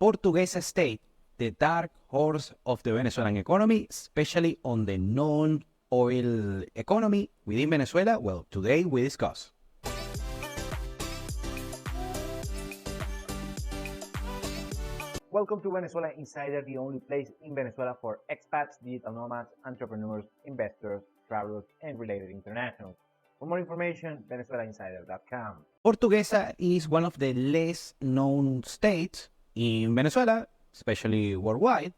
Portuguesa state, the dark horse of the Venezuelan economy, especially on the non-oil economy within Venezuela? Well, today we discuss. Welcome to Venezuela Insider, the only place in Venezuela for expats, digital nomads, entrepreneurs, investors, travelers, and related internationals. For more information, venezuelainsider.com. Portuguesa is one of the less known states in Venezuela, especially worldwide.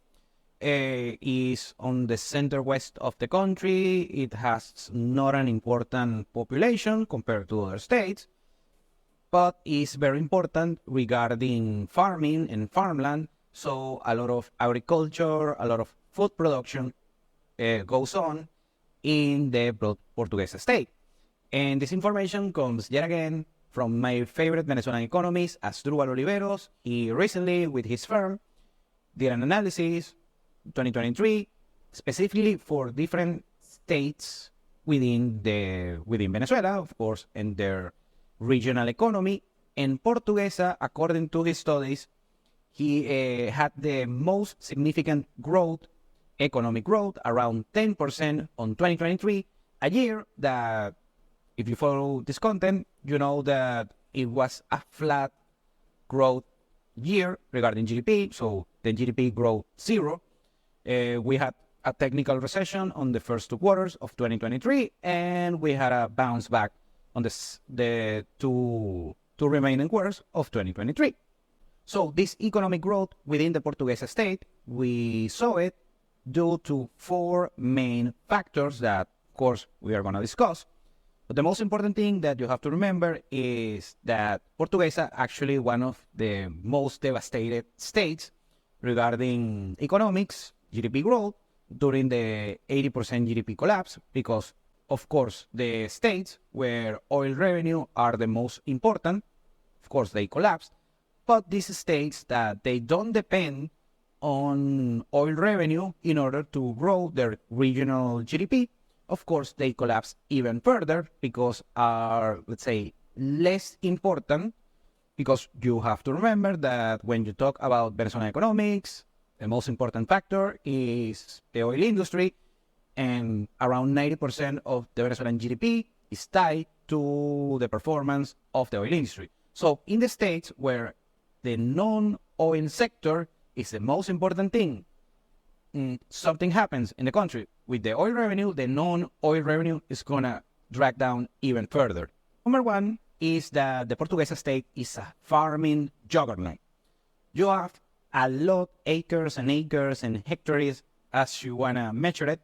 Is on the center west of the country. It has not an important population compared to other states, but is very important regarding farming and farmland. So a lot of agriculture, a lot of food production goes on in the Portuguesa state. And this information comes yet again from my favorite Venezuelan economist, Asdrúbal Oliveros. He recently, with his firm, did an analysis 2023 specifically for different states within Venezuela, of course, and their regional economy. And Portuguesa, according to his studies, he had the most significant growth, economic growth, around 10% on 2023, a year that, if you follow this content, you know that it was a flat growth year regarding GDP, so the GDP growth zero. We had a technical recession on the first 2 quarters of 2023, and we had a bounce back on the two remaining quarters of 2023. So this economic growth within the Portuguesa state, we saw it due to 4 main factors that, of course, we are going to discuss. But the most important thing that you have to remember is that Portuguesa actually one of the most devastated states regarding economics, GDP growth, during the 80% GDP collapse, because, of course, the states where oil revenue are the most important, of course, they collapsed. But these states that they don't depend on oil revenue in order to grow their regional GDP, of course, they collapse even further because are, let's say, less important, because you have to remember that when you talk about Venezuelan economics, the most important factor is the oil industry, and around 90% of the Venezuelan GDP is tied to the performance of the oil industry. So in the states where the non-oil sector is the most important thing, something happens in the country with the oil revenue, the non-oil revenue is going to drag down even further. Number one is that the Portuguesa state is a farming juggernaut. You have a lot, acres and acres and hectares, as you want to measure it,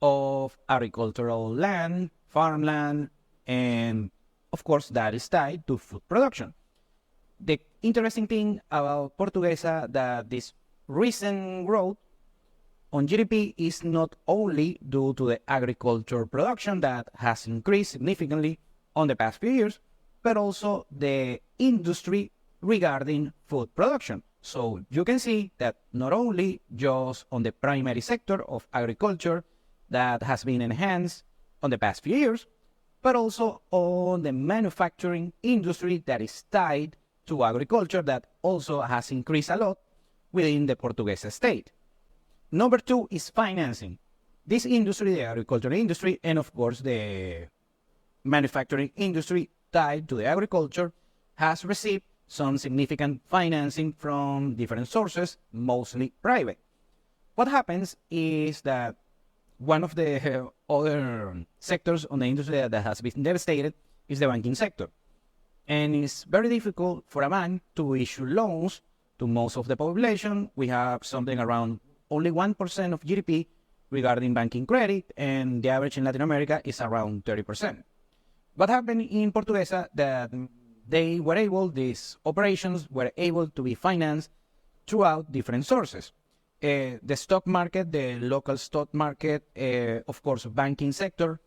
of agricultural land, farmland, and of course that is tied to food production. The interesting thing about Portuguesa that this recent growth on GDP is not only due to the agriculture production that has increased significantly on the past few years, but also the industry regarding food production. So you can see that not only just on the primary sector of agriculture that has been enhanced on the past few years, but also on the manufacturing industry that is tied to agriculture that also has increased a lot within the Portuguesa state. Number 2 is financing. This industry, the agricultural industry, and of course the manufacturing industry tied to the agriculture, has received some significant financing from different sources, mostly private. What happens is that one of the other sectors on the industry that has been devastated is the banking sector. And it's very difficult for a bank to issue loans to most of the population. We have something around only 1% of GDP regarding banking credit, and the average in Latin America is around 30%. What happened in Portuguesa that these operations were able to be financed throughout different sources. The stock market, the local stock market, of course, banking sector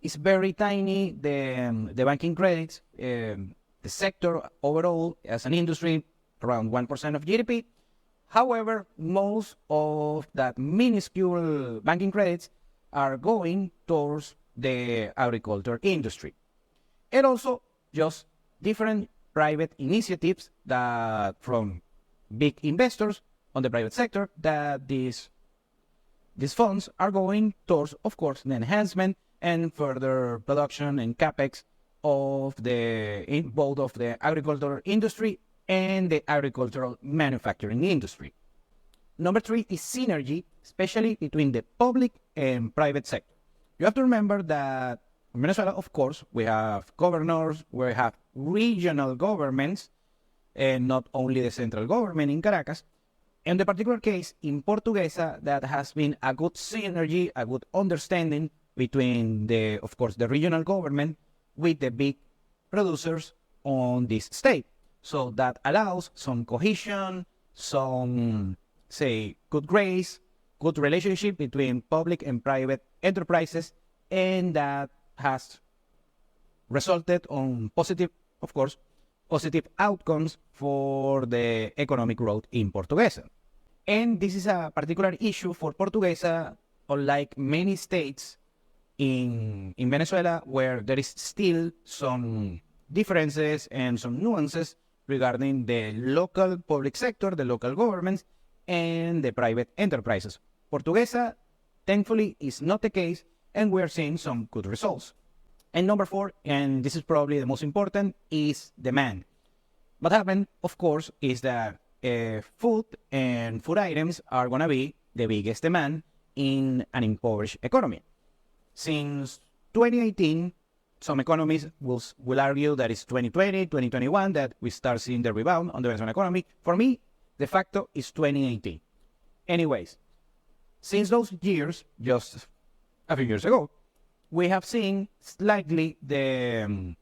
is very tiny. The banking credits, the sector overall as an industry, around 1% of GDP. However, most of that minuscule banking credits are going towards the agriculture industry. And also just different private initiatives that from big investors on the private sector that these funds are going towards, of course, the enhancement and further production and capex of both of the agricultural industry and the agricultural manufacturing industry. Number 3 is synergy, especially between the public and private sector. You have to remember that in Venezuela, of course, we have governors, we have regional governments, and not only the central government in Caracas. In the particular case, in Portuguesa, that has been a good synergy, a good understanding between of course, the regional government with the big producers on this state. So that allows some cohesion, some, say, good grace, good relationship between public and private enterprises, and that has resulted on positive, of course, positive outcomes for the economic growth in Portuguesa. And this is a particular issue for Portuguesa, unlike many states in Venezuela, where there is still some differences and some nuances regarding the local public sector, the local governments, and the private enterprises. Portuguesa, thankfully, is not the case, and we're seeing some good results. And number 4, and this is probably the most important, is demand. What happened, of course, is that food and food items are going to be the biggest demand in an impoverished economy. Since 2018, some economists will argue that it's 2020, 2021 that we start seeing the rebound on the Venezuelan economy. For me, de facto, it's 2018. Anyways, since those years, just a few years ago, we have seen slightly the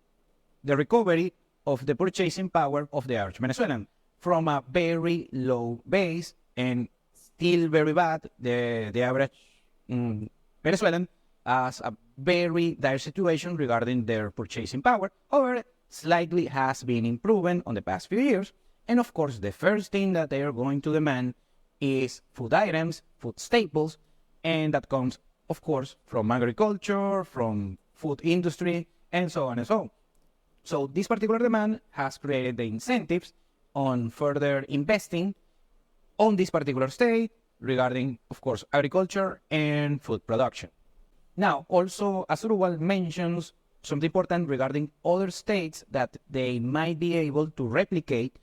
recovery of the purchasing power of the average Venezuelan from a very low base, and still very bad. The average Venezuelan has a very dire situation regarding their purchasing power. However, slightly has been improving on the past few years. And of course, the first thing that they are going to demand is food items, food staples, and that comes, of course, from agriculture, from food industry, and so on and so on. So this particular demand has created the incentives on further investing on this particular state regarding, of course, agriculture and food production. Now, also, as Uruguay mentions, something important regarding other states that they might be able to replicate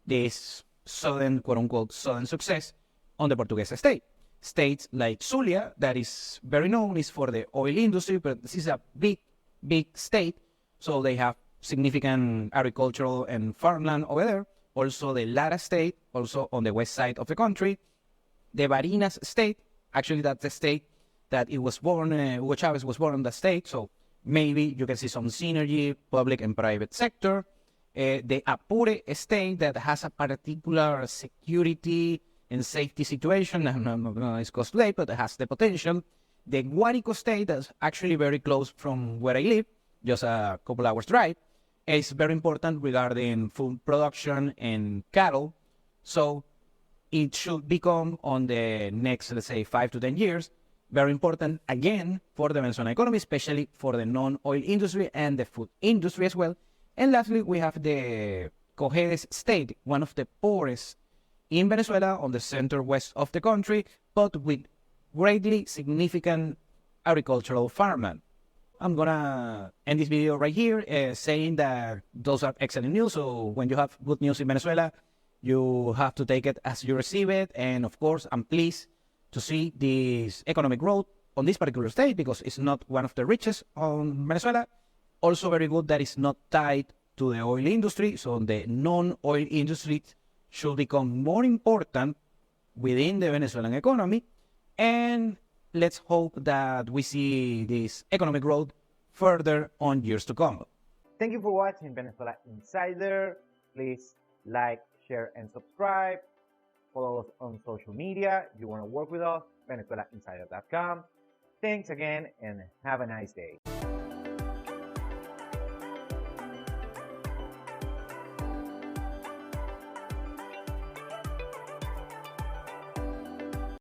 this sudden, quote-unquote, sudden success on the Portuguesa state. States like Zulia, that is very known, is for the oil industry, but this is a big, big state, so they have significant agricultural and farmland over there. Also the Lara state, also on the west side of the country. The Barinas state, actually that's the state that it was born, Hugo Chavez was born in that state, so maybe you can see some synergy, public and private sector. The Apure state that has a particular security and safety situation, I'm not going to discuss today, but it has the potential. The Guárico state, that's actually very close from where I live, just a couple hours drive, is very important regarding food production and cattle. So it should become on the next, let's say, 5 to 10 years, very important again for the Venezuelan economy, especially for the non-oil industry and the food industry as well. And lastly, we have the Cojedes state, one of the poorest in Venezuela on the center-west of the country, but with greatly significant agricultural farmland. I'm gonna end this video right here saying that those are excellent news. So when you have good news in Venezuela, you have to take it as you receive it. And of course, I'm pleased to see this economic growth on this particular state because it's not one of the richest on Venezuela. Also very good that it's not tied to the oil industry. So the non-oil industry should become more important within the Venezuelan economy. And let's hope that we see this economic growth further on years to come. Thank you for watching Venezuela Insider. Please like, share, and subscribe. Follow us on social media. If you want to work with us, venezuelainsider.com. Thanks again and have a nice day.